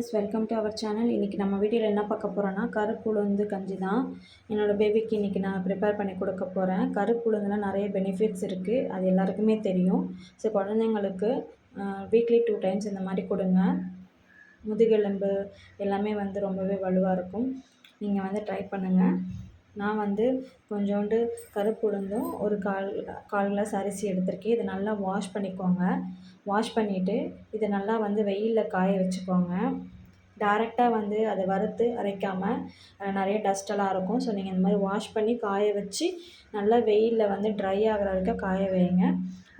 Friends, welcome to our channel. இன்றைக்கி நம்ம வீடியோவில் என்ன பார்க்க போகிறோன்னா, கருப்புளுந்து கஞ்சி தான் என்னோடய பேபிக்கு இன்றைக்கி நான் ப்ரிப்பேர் பண்ணி கொடுக்க போகிறேன். கருப்புளுந்தில் நிறைய பெனிஃபிட்ஸ் இருக்குது, அது எல்லாருக்குமே தெரியும். ஸோ குழந்தைங்களுக்கு வீக்லி 2 டைம்ஸ் இந்த மாதிரி கொடுங்க. முதுகெலும்பு எல்லாமே ரொம்பவே வலுவாக இருக்கும். நீங்கள் ட்ரை பண்ணுங்கள். நான் கொஞ்சோண்டு கருப்புளுந்தும் ஒரு கால் கிளாஸ் அரிசி எடுத்திருக்கேன். இதை நல்லா வாஷ் பண்ணிக்கோங்க. வாஷ் பண்ணிவிட்டு இதை நல்லா வெயிலில் காய வச்சுக்கோங்க. டைரெக்டாக அதை வறுத்து அரைக்காமல் நிறைய டஸ்ட்டெல்லாம் இருக்கும். ஸோ நீங்கள் இந்த மாதிரி வாஷ் பண்ணி காய வச்சு நல்லா வெயிலில் ட்ரை ஆகிற வரைக்கும் காய வைங்க.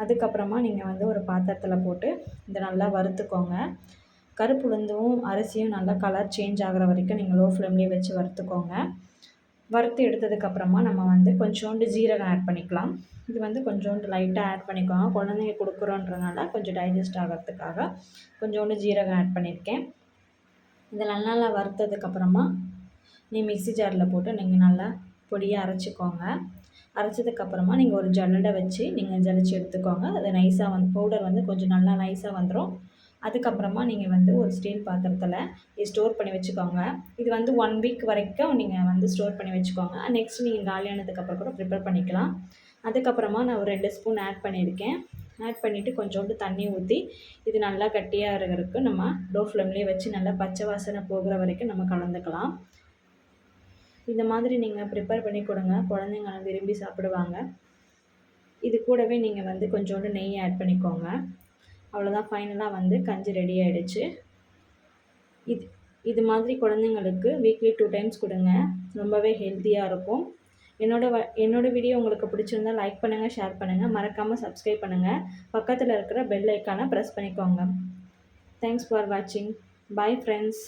அதுக்கப்புறமா நீங்கள் ஒரு பாத்திரத்தில் போட்டு இதை நல்லா வறுத்துக்கோங்க. கருப்புளுந்தும் அரிசியும் நல்லா கலர் சேஞ்ச் ஆகிற வரைக்கும் நீங்கள் லோ ஃப்ளேம்லேயே வச்சு வறுத்துக்கோங்க. வறுத்து எடுத்ததுக்கப்புறமா நம்ம கொஞ்சோண்டு ஜீரகம் ஆட் பண்ணிக்கலாம். இது கொஞ்சோண்டு லைட்டாக ஆட் பண்ணிக்கோங்க. குழந்தைங்க கொடுக்குறோன்றனால கொஞ்சம் டைஜஸ்ட் ஆகிறதுக்காக கொஞ்சோண்டு ஜீரகம் ஆட் பண்ணியிருக்கேன். இதில் நல்லா வறுத்ததுக்கப்புறமா மிக்ஸி ஜாரில் போட்டு நீங்கள் நல்லா பொடியாக அரைச்சிக்கோங்க. அரைச்சதுக்கப்புறமா நீங்கள் ஒரு ஜல்லடை வச்சு நீங்கள் ஜலிச்சு எடுத்துக்கோங்க. அது நைஸாக பவுடர் கொஞ்சம் நல்லா நைஸாக வந்துடும். அதுக்கப்புறமா நீங்கள் ஒரு ஸ்டீல் பாத்திரத்தில் ஸ்டோர் பண்ணி வச்சுக்கோங்க. இது 1 வீக் வரைக்கும் நீங்கள் ஸ்டோர் பண்ணி வச்சுக்கோங்க. நெக்ஸ்ட் நீங்கள் காலியானதுக்கப்புறம் கூட ப்ரிப்பேர் பண்ணிக்கலாம். அதுக்கப்புறமா நான் ஒரு 2 ஸ்பூன் ஆட் பண்ணியிருக்கேன். ஆட் பண்ணிவிட்டு கொஞ்சோண்டு தண்ணி ஊற்றி இது நல்லா கட்டியாக இருக்கிறதுக்கு நம்ம லோ ஃப்ளேம்லேயே வச்சு நல்லா பச்சை வாசனை போகிற வரைக்கும் நம்ம கலந்துக்கலாம். இந்த மாதிரி நீங்கள் ப்ரிப்பேர் பண்ணி கொடுங்க. குழந்தைங்க விரும்பி சாப்பிடுவாங்க. இது கூடவே நீங்கள் கொஞ்சோண்டு நெய் ஆட் பண்ணிக்கோங்க. அவ்வளோதான், ஃபைனலாக கஞ்சி ரெடி ஆகிடுச்சு. இது மாதிரி குழந்தைங்களுக்கு வீக்லி 2 டைம்ஸ் கொடுங்க. ரொம்பவே ஹெல்த்தியாக இருக்கும். என்னோட வீடியோ உங்களுக்கு பிடிச்சிருந்தால் லைக் பண்ணுங்கள், ஷேர் பண்ணுங்கள், மறக்காமல் சப்ஸ்கிரைப் பண்ணுங்கள். பக்கத்தில் இருக்கிற பெல் ஐக்கானை ப்ரெஸ் பண்ணிக்கோங்க. தேங்க்ஸ் ஃபார் வாட்சிங். Bye friends.